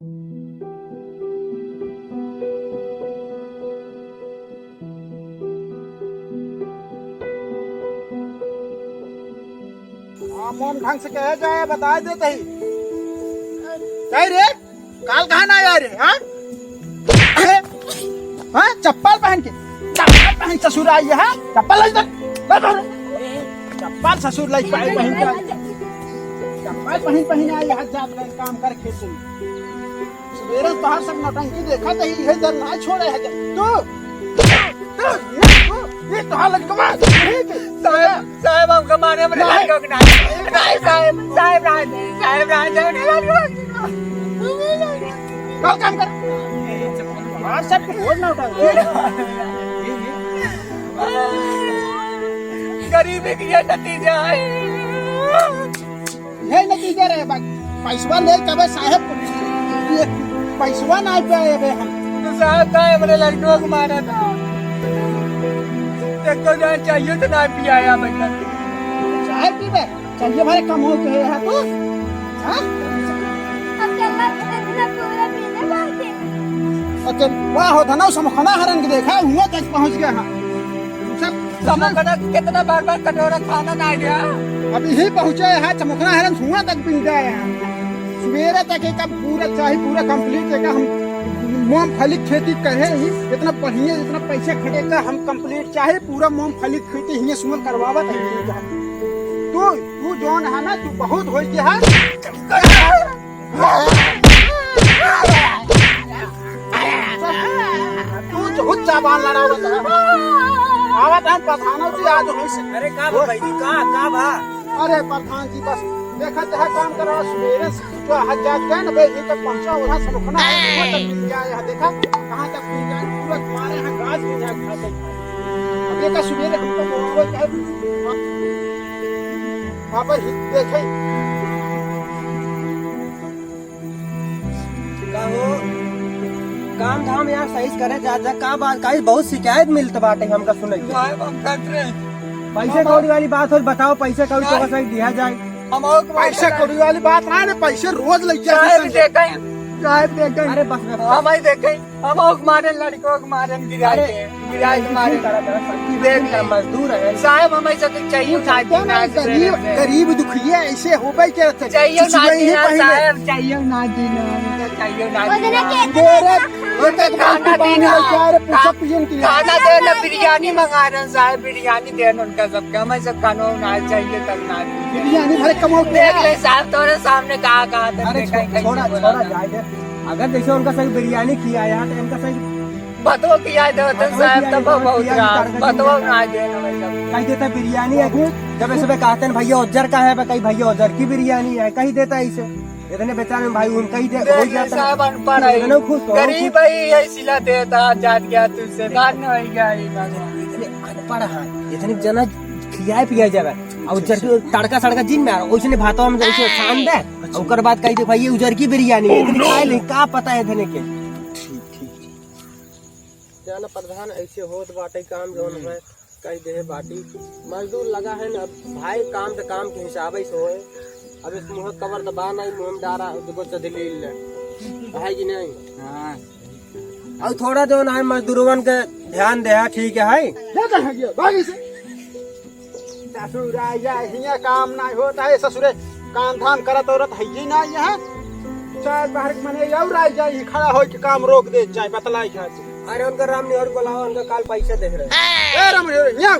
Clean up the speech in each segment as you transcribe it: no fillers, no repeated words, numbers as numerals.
मोम ढंग से कहे जाए बता देते ही कह रे काल कहाँ ना आया रे हाँ हाँ चप्पल पहन ससुर आई है चप्पल चप्पल ससुर लाई पहन चप्पल पहन आई हाथ जात कर काम कर खेत में सवेरे तोहर सब नौटंकी देखा तो ही है जर ना छोड़े है ये तोहर लड़का साहब हमको मारे में लड़का के नहीं साहब कल काम कर आज सब छोड़ ना उठा गरीबी की ये नतीजा है ये नतीजा रहे पैसवा ले कबे साहब पैसवा ना पे हम तो साहब का मेरे लड़कों को मारा था देखो जान चाहिए तो ना पिया आया बच्चा चाय पीबे चलिए भाई कम हो के है तू हां अब चला इतना पूरा पीने बाकी ओके वाह हो धना समखना हरन के देखा हुआ तक पहुंच गया हां सब समखना कितना बार कटोरा खाना ना गया अभी ही पहुंचे है चमकना हरन धुआं तक पिन गए हैं सवेरे तक एक पूरा चाहे पूरा कंप्लीट है हम मूंगफली खेती करे ही इतना बढ़िया इतना पैसे खटेगा हम कंप्लीट चाहे पूरा मूंगफली खेती ही सुमन करवावा तू जोन है ना तू बहुत हो गया है तू बहुत चाबान लड़ावत है आवत हम प्रधानों जी आज होई से अरे का भाई जी का भा अरे प्रधान जी बस देखत है काम करा सवेरे जो हजार गए ना बेटी तक पहुंचा वहां से रुकना है तक मिल गया यहां देखा कहां तक मिल गया पूरा तुम्हारे यहां गाज में जा खाते अब ये का सवेरे हमको बोलो क्या पापा ही देखे कहो काम धाम यार सही करे जा का बात का बहुत शिकायत मिलत बाटे हमका सुनै साहब हम कर रहे पैसे कौड़ी वाली बात हो बताओ पैसे कौड़ी तो सही दिया जाए हम पैसे कौड़ी वाली बात ना है पैसे रोज लग जाए अरे बस हम ही देखे हम मारे लड़कों को मारे गिराए मारे देख मजदूर है साहब हमें सब चाहिए गरीब दुखिया ऐसे हो भाई क्या चाहिए साहब चाहिए ना खाना देना बिरयानी मंगा रहे हैं साहब बिरयानी देना उनका सबका हमें सब खाना ना चाहिए करना बिरयानी भरे कमाओ देख ले साहब तुम्हारे सामने कहा अगर जैसे उनका सही बिरयानी किया यार तो इनका सही बतो किया साहब तब बहुत बतो ना कहीं देता बिरयानी है जब ऐसे कहते हैं भैया उज्जर का है कहीं भैया उज्जर की बिरयानी है कहीं देता है इसे इतने बेचारे भाई उनका ही साहब अनपढ़ है गरीब है सिला देता जात गया तुझसे बात नहीं होगा इतने अनपढ़ है इतने जना खियाए पिया जावे और उज्जर की तड़का सड़का जिम में उसने भातों हम जैसे शान दे और कर बात कही भाई ये उज्जर की बिरयानी है इतनी खाए नहीं का पता है इतने के जाना प्रधान ऐसे होत बाटे काम जो है कही दे बाटी मजदूर लगा है ना भाई काम तो काम के हिसाब से होए अब इस मुँह कवर दबा नहीं मुँह डारा देखो चदली है कि नहीं हाँ और थोड़ा जो ना मजदूरवन के ध्यान दे ठीक है भागी से ससुर आया काम ना होता है ससुरे काम धाम करत औरत है ही ना यहाँ चार बाहर मने और आ जाए खड़ा हो के काम रोक दे जाए बतलाई है अरे उनका राम निहर को लाओ उनका काल पैसे दे रहे ए राम निहर यहाँ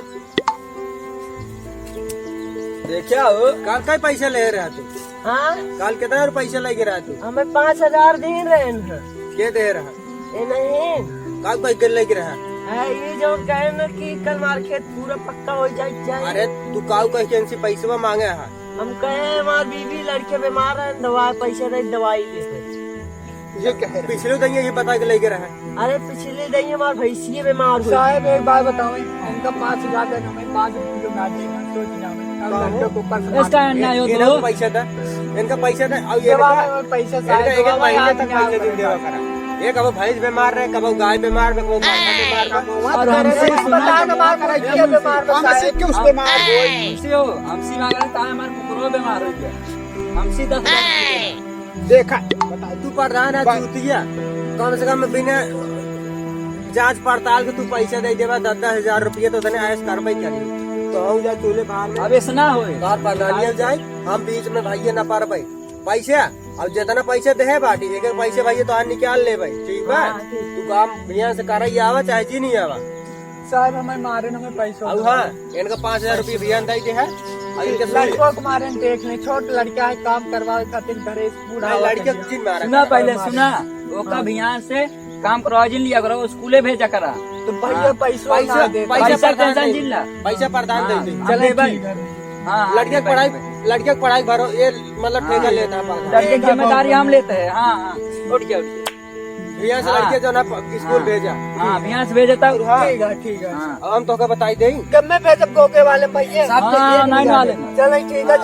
देखिया हो काल का पैसे ले रहा तू हाँ काल कितना पैसे लेके रहा तू हमें 5,000 दे रहे हैं क्या दे रहा ये नहीं काल पैसे लेके रहा है ये जो कहे ना कि कल मार्केट पूरा पक्का हो जाए अरे तू काल कहीं पैसे मांगे है हम कहे हमारी बीवी लड़के बीमार है दवा पैसे दे दवाई ले ये कहे पिछले दिन ये पता के लेके रहा अरे पिछले दिन हमारे भैंसिए बीमार हुई साहब एक बात बताओ इनका 5,000 देना मैं 5 किलो ना देना इसका अन्याय हो तो पैसा था इनका पैसा था और ये पैसा एक महीने तक पैसे दे देवा करा ये कब भैंस बीमार रहे कब गाय बीमार है कब बीमार और हमसे सुना बीमार कराइए बीमार हमसे क्यों उस बीमार हमसे हो हमसे मांगने ता हमारे कुकरो बीमार हो गया हमसे 10,000 देखा बता तू प्रधान है चूतिया, कम से कम बिना जांच पड़ताल के तू पैसा दे देवा 10,000 रुपये तो तने ऐस कार्रवाई करी तो हम जा चूल्हे बाहर में अब ऐसा ना होए। बाहर प्रधानिया जाए, हम बीच में भाई ना पार भाई पैसा। अब जितना पैसे दे है बाटी एक पैसे भाई तो निकाल ले भाई, ठीक है। तू काम बढ़िया से कर आवा चाहे जी नहीं आवा साहब हमें मारे हमें पैसा अब। हाँ इनका 5,000 रुपये भैया दे दे है। लड़कों को मारे देख ले, छोट लड़का है काम करवा खातिर घरे बूढ़ा लड़के चिन मारा सुना पहले सुना ओका भियान से काम करवा जिन लिया करो, स्कूले भेजा करा। तो भैया पैसा ना दे पैसा टेंशन जिन ला पैसा प्रदान दे दे। चले भाई। हाँ लड़के की पढ़ाई भरो ये मतलब ठेका लेता है। लड़के की जिम्मेदारी हम लेते हैं। हाँ हाँ उठ गया भैया से लड़के जो ना स्कूल भेजा। हाँ भियान से भेजा था। ठीक है अब हम तो बताई दे कब मैं भेजब गोके वाले भैया हाँ नहीं वाले चल ठीक है।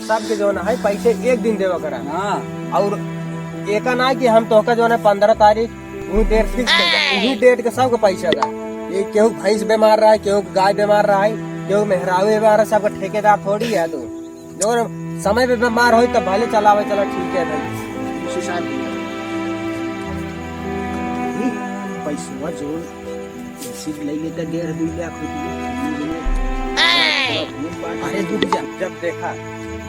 सबके जो ना है पैसे एक दिन देवा करा। हाँ और एक ना कि हम तो जो ना 15 तारीख वही डेट फिक्स वही डेट के सबका पैसा का। ये केहू भैंस बीमार रहा है, केहू गाय बीमार रहा है, केहू मेहरावे बीमार है, सबका ठेकेदार थोड़ी है। तो जो समय पे बीमार हो तब भले चलावे चला ठीक है भाई। पैसा जोड़ सीट ले लेकर 1.5 लाख अरे रुक जा,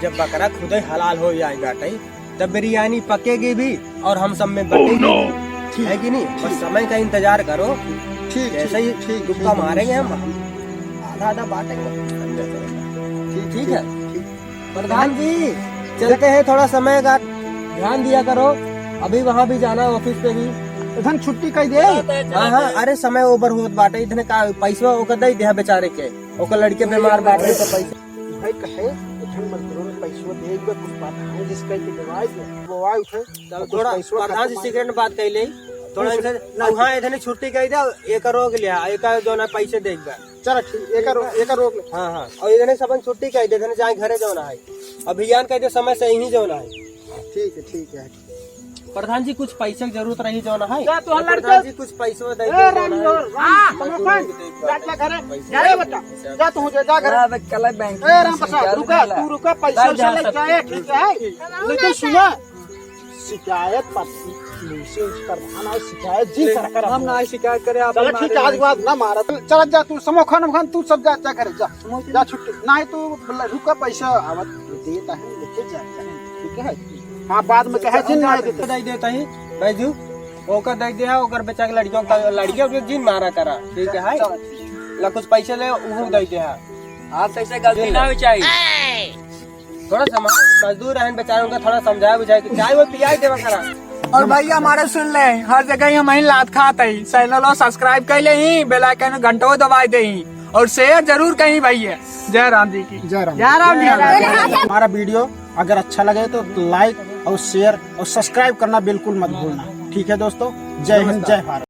जब बकरा खुद ही हलाल हो जाएगा तब बिरयानी पकेगी भी और हम सब में बटेगी है कि नहीं। बस समय का इंतजार करो। ठीक ऐसा ही ठीक दुक्का मारेंगे हम आधा आधा बांटेंगे। ठीक है प्रधान जी चलते हैं, थोड़ा समय का ध्यान दिया करो। अभी वहाँ भी जाना है ऑफिस पे भी। इधन छुट्टी कर दे। हाँ हाँ अरे समय ओवर होत बाटे इतने का पैसा ओकर दे दिया बेचारे के। ओकर लड़के बीमार बाटे तो पैसा भाई कहे इधन मजदूरों में पैसा दे के कुछ बात है जिसका की दवाई वो आए उठे थोड़ा प्रधान जी सीक्रेट में बात कही ले थोड़ा इनसे। हाँ इतने छुट्टी कही दे एक रोक लिया एक जो ना पैसे देगा। चल ठीक एक रोक ले। हाँ हाँ और इतने सब छुट्टी कही दे जाए घरे जाना है। अभियान कह दे समय से ही जाना है। ठीक है प्रधान जी कुछ पैसे की जरूरत रही जाना है। जा तू लड़के प्रधान जी कुछ पैसे दे ए रामलोर जा घरे जा बेटा जा तू जा घरे। कल बैंक ए राम प्रसाद रुका पैसा से ले जाए ठीक है। लेकिन सुना शिकायत प्रधान और शिकायत जी सरकार हम ना शिकायत करे आप चल ठीक है आज के बाद ना मारा। चल जा तू समोखन तू सब जा घरे जा छुट्टी नहीं तू रुका पैसा आवत देता है लेके जा ठीक है। हाँ बाद में कहे जिन नहीं देते दे देता ही बैजू ओकर दे दिया ओकर बेचा के लड़कियों के जिन मारा करा ठीक है। ला कुछ पैसे ले वो दे दिया। आप ऐसे गलती ना हो चाहिए। थोड़ा समाज मजदूर है बेचारों का थोड़ा समझाया बुझाया कि चाय वो पिया देवा करा। और भैया हमारे सुन ले हर जगह हम ही लात खाते ही चैनल सब्सक्राइब कर ले ही बेल आइकन घंटों दबा दे ही और शेयर जरूर कहीं भैया। जय राम जी की जय राम। हमारा वीडियो अगर अच्छा लगे तो लाइक और शेयर और सब्सक्राइब करना बिल्कुल मत भूलना। ठीक है दोस्तों, जय हिंद जय भारत।